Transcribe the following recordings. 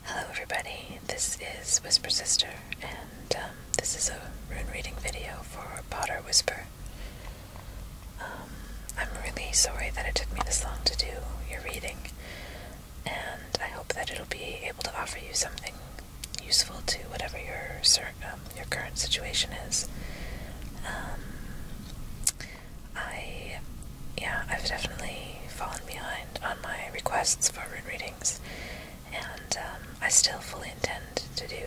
Hello everybody, this is Whisper Sister, and this is a rune reading video for Potter Whisper. I'm really sorry that it took me this long to do your reading, and I hope that it'll be able to offer you something useful to whatever your current situation is. I've definitely fallen behind on my requests for rune readings, and I still fully intend to do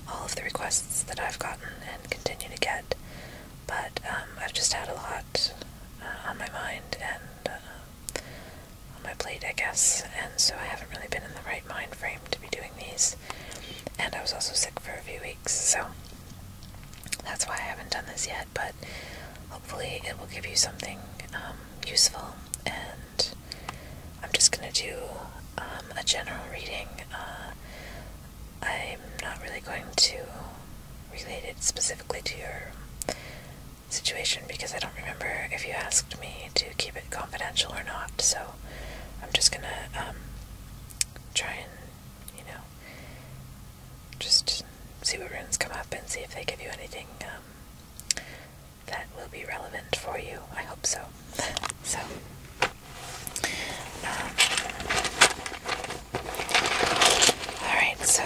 all of the requests that I've gotten and continue to get, but I've just had a lot on my mind and on my plate, I guess, and so I haven't really been in the right mind frame to be doing these, and I was also sick for a few weeks, so that's why I haven't done this yet, but hopefully it will give you something useful, and I'm just going to do a general reading. I'm not really going to relate it specifically to your situation because I don't remember if you asked me to keep it confidential or not, so I'm just going to try and, just see what runes come up and see if they give you anything that will be relevant for you. I hope so. So, alright, so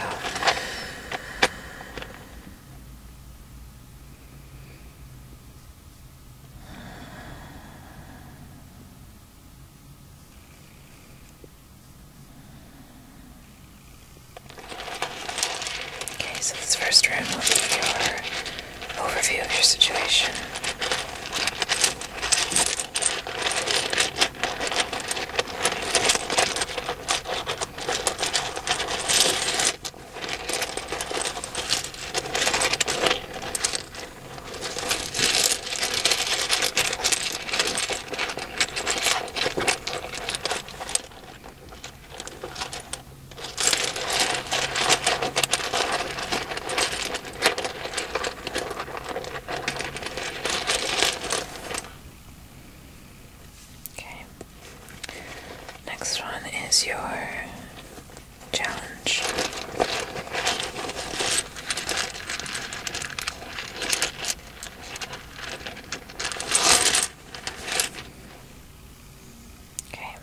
okay, so this first rune will be your overview of your situation. Next one is your challenge. Okay.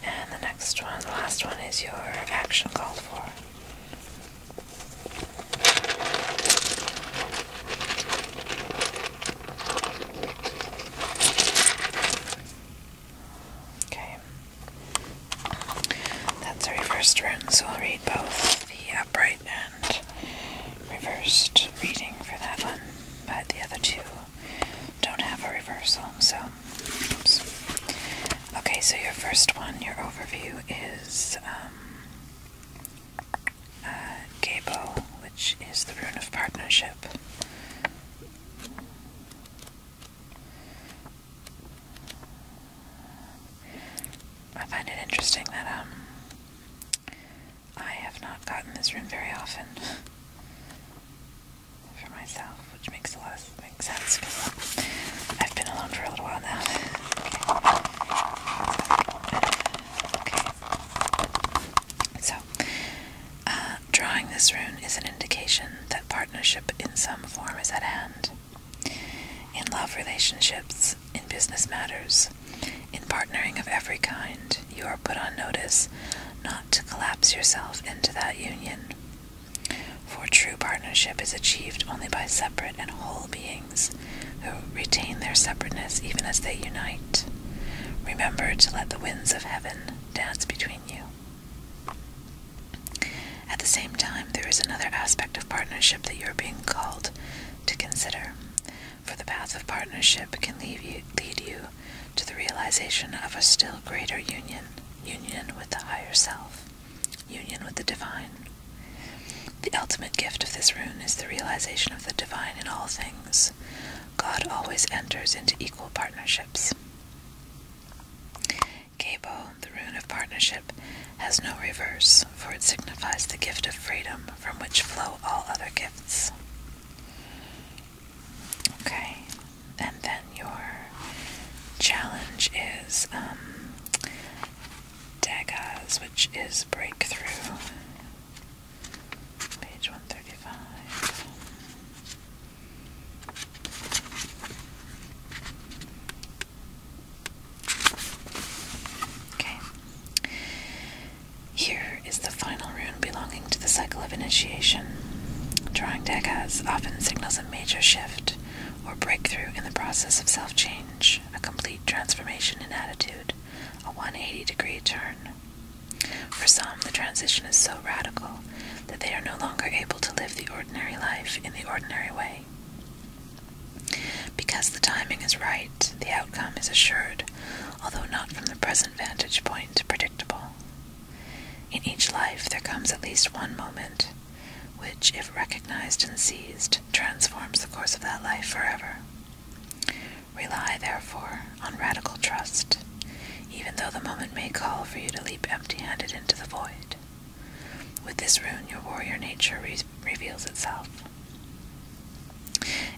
And the next one, the last one, is your action called for. Reversed rune, so I'll read both the upright and reversed reading for that one, but the other two don't have a reversal, so oops. Okay, so your first one, your overview, is Gabo, which is the rune of partnership. I find it interesting that I have not gotten this rune very often for myself, which makes sense because I've been alone for a little while now. Okay. So, drawing this rune is an indication that partnership in some form is at hand. In love relationships, in business matters, in partnering of every kind, you are put on notice not to collapse yourself into that union. For true partnership is achieved only by separate and whole beings who retain their separateness even as they unite. Remember to let the winds of heaven dance between you. At the same time, there is another aspect of partnership that you are being called to consider, for the path of partnership can lead you to the realization of a still greater union with the higher self, union with the divine. The ultimate gift of this rune is the realization of the divine in all things. God always enters into equal partnerships. Gabo, the rune of partnership, has no reverse, for it signifies the gift of freedom from which flow all other gifts. Okay, and then your challenge is Dagas, which is breakthrough. Here is the final rune belonging to the cycle of initiation. Drawing Daggaz often signals a major shift or breakthrough in the process of self-change, a complete transformation in attitude, a 180-degree turn. For some, the transition is so radical that they are no longer able to live the ordinary life in the ordinary way. Because the timing is right, the outcome is assured, although not from the present vantage point predictable. In each life there comes at least one moment, which, if recognized and seized, transforms the course of that life forever. Rely, therefore, on radical trust, even though the moment may call for you to leap empty-handed into the void. With this rune, your warrior nature reveals itself.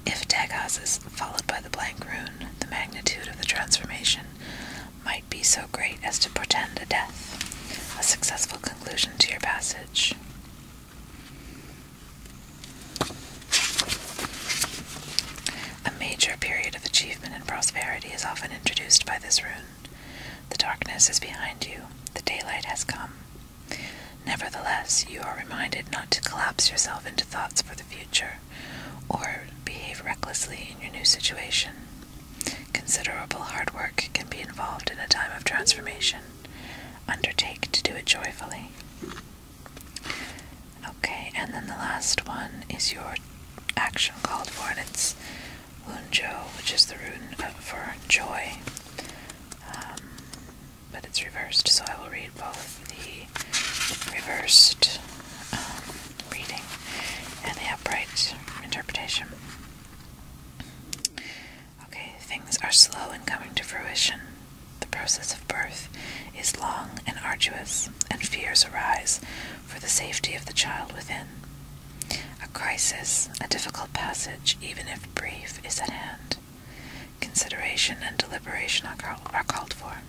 If Daggaz is followed by the blank rune, the magnitude of the transformation might be so great as to portend a death, a successful conclusion to your passage. A major period of achievement and prosperity is often introduced by this rune. The darkness is behind you, the daylight has come. Nevertheless, you are reminded not to collapse yourself into thoughts for the future, or behave recklessly in your new situation. Considerable hard work can be involved in a time of transformation. Undertake to do it joyfully. Okay, and then the last one is your action called for, and it's Wunjo, which is the rune for joy. But it's reversed, so I will read both the reversed reading and the upright interpretation. Okay, things are slow in coming to fruition. The process of birth is long and arduous, and fears arise for the safety of the child within. A crisis, a difficult passage, even if brief, is at hand. Consideration and deliberation are called for.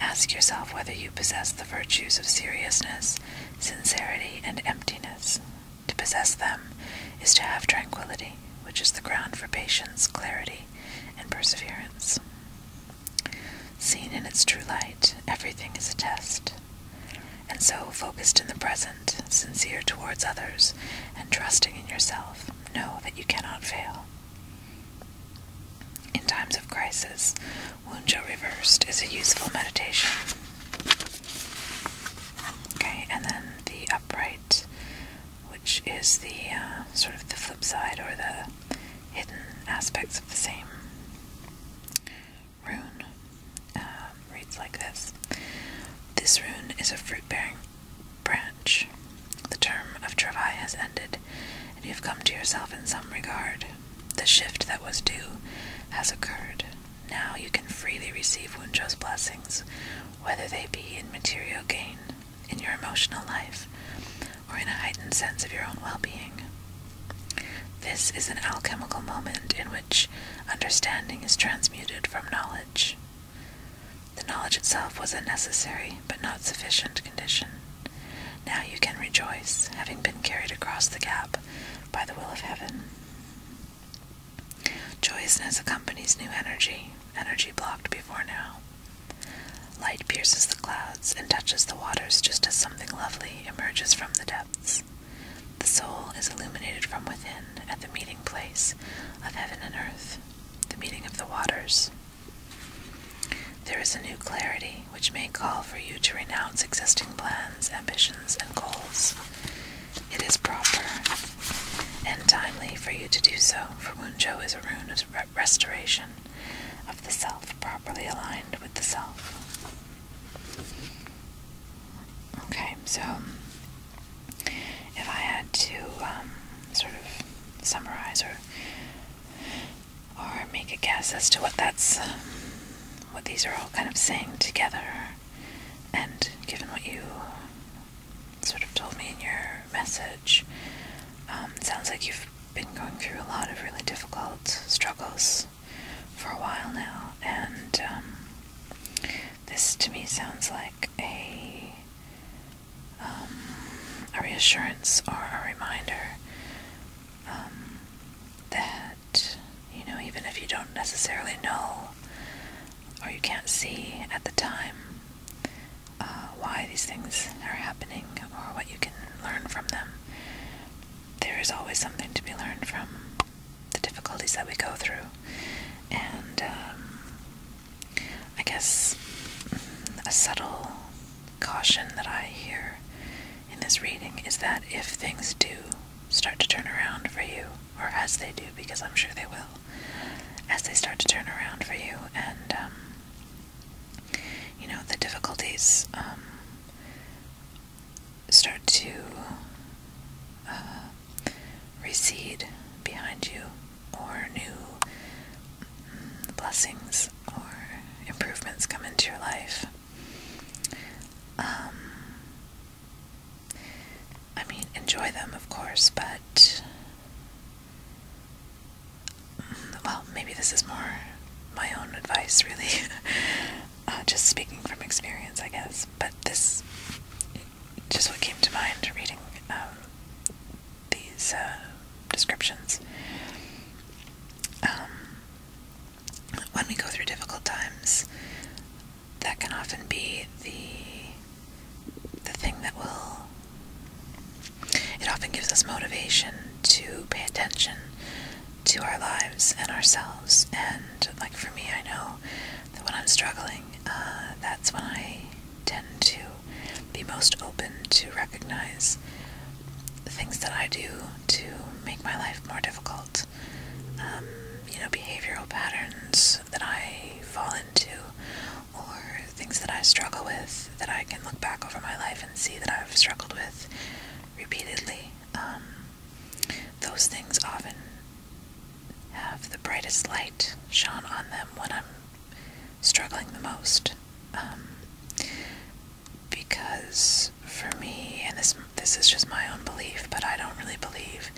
Ask yourself whether you possess the virtues of seriousness, sincerity, and emptiness. To possess them is to have tranquility, which is the ground for patience, clarity, and perseverance. Seen in its true light, everything is a test. And so, focused in the present, sincere towards others, and trusting in yourself, know that you cannot fail. In times of crisis, Wunjo reversed is a useful meditation. Okay, and then the upright, which is the sort of the flip side or the hidden aspects of the same rune, reads like this. This rune is a fruit-bearing branch. The term of travail has ended, and you have come to yourself in some regard. The shift that was due has occurred. Now you can freely receive Wunjo's blessings, whether they be in material gain, in your emotional life, or in a heightened sense of your own well-being. This is an alchemical moment in which understanding is transmuted from knowledge. The knowledge itself was a necessary but not sufficient condition. Now you can rejoice, having been carried across the gap by the will of heaven. Joyousness accompanies new energy, energy blocked before now. Light pierces the clouds and touches the waters just as something lovely emerges from the depths. The soul is illuminated from within at the meeting place of heaven and earth, the meeting of the waters. There is a new clarity which may call for you to renounce existing plans, ambitions, and goals. It is proper and timely for you to do so, for Wunjo is a rune of restoration of the self, properly aligned with the self. Okay, so if I had to sort of summarize or make a guess as to what these are all kind of saying together, and given what you sort of told me in your message, it sounds like you've been going through a lot of really difficult struggles for a while now, and this to me sounds like a reassurance or a reminder that, you know, even if you don't necessarily know or you can't see at the time why these things are happening or what you can learn from them. There is always something to be learned from the difficulties that we go through. And I guess a subtle caution that I hear in this reading is that if things do start to turn around for you, or as they do, because I'm sure they will, as they start to turn around for you, and you know, the difficulties start to recede behind you, or new blessings or improvements come into your life. I mean, enjoy them, of course, but well, maybe this is more my own advice, really. Just speaking from experience, I guess. But this, just what came to mind reading these descriptions. When we go through difficult times, that can often be the thing that will, it often gives us motivation to pay attention to our lives and ourselves. And like for me, I know that when I'm struggling, that's when I tend to be most open to recognize the things that I do to make my life more difficult. You know, behavioral patterns that I fall into, or things that I struggle with that I can look back over my life and see that I've struggled with repeatedly. Those things often have the brightest light shone on them when I'm struggling the most. Because for me, and this is just my own belief, but I don't really believe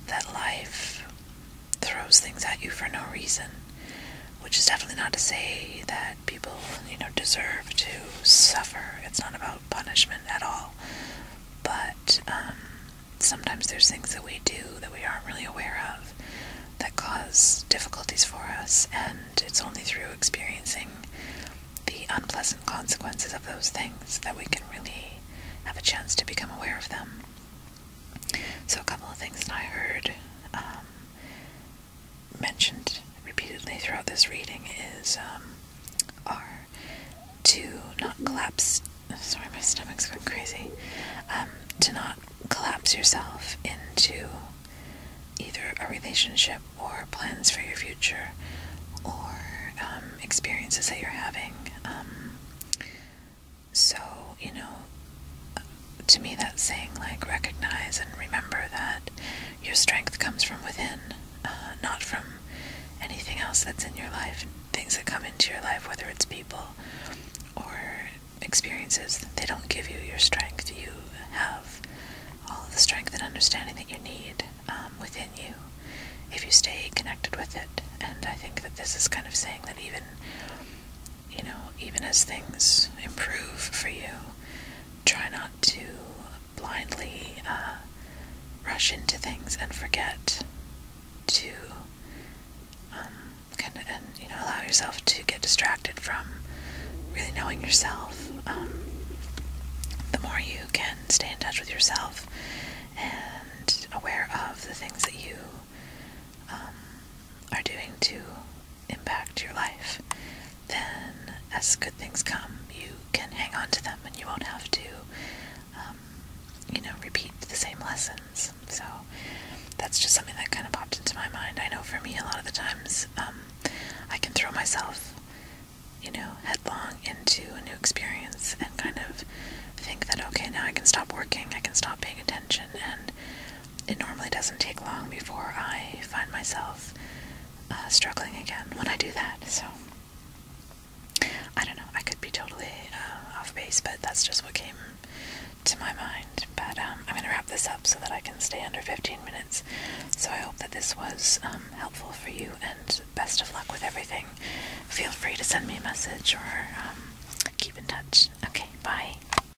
that life throws things at you for no reason, which is definitely not to say that people, you know, deserve to suffer. It's not about punishment at all. But sometimes there's things that we do that we aren't really aware of that cause difficulties for us, and it's only through experiencing the unpleasant consequences of those things that we can really have a chance to become aware of them. So a couple of things that I heard mentioned repeatedly throughout this reading are to not collapse. Sorry, my stomach's going crazy. To not collapse yourself into either a relationship or plans for your future, or experiences that you're having. So, you know, to me that's saying, like, recognize and remember that your strength comes from within, not from anything else that's in your life. Things that come into your life, whether it's people or experiences, they don't give you your strength. You have all of the strength and understanding that you need within you if you stay connected with it. And I think that this is kind of saying that even, you know, even as things improve for you, try not to blindly rush into things and forget to kind of, and, you know, allow yourself to get distracted from really knowing yourself. The more you can stay in touch with yourself and aware of the things that you are doing to impact your life, then as good things come, you can hang on to them and you won't have to, you know, repeat the same lessons. So that's just something that kind of popped into my mind. I know for me, a lot of the times, I can throw myself, you know, headlong into a new experience and kind of think that, okay, now I can stop working, I can stop paying attention, and it normally doesn't take long before I find myself struggling again when I do that. So I don't know, I could be totally off base, but that's just what came to my mind. But I'm going to wrap this up so that I can stay under 15 minutes. So I hope that this was helpful for you, and best of luck with everything. Feel free to send me a message or keep in touch. Okay, bye.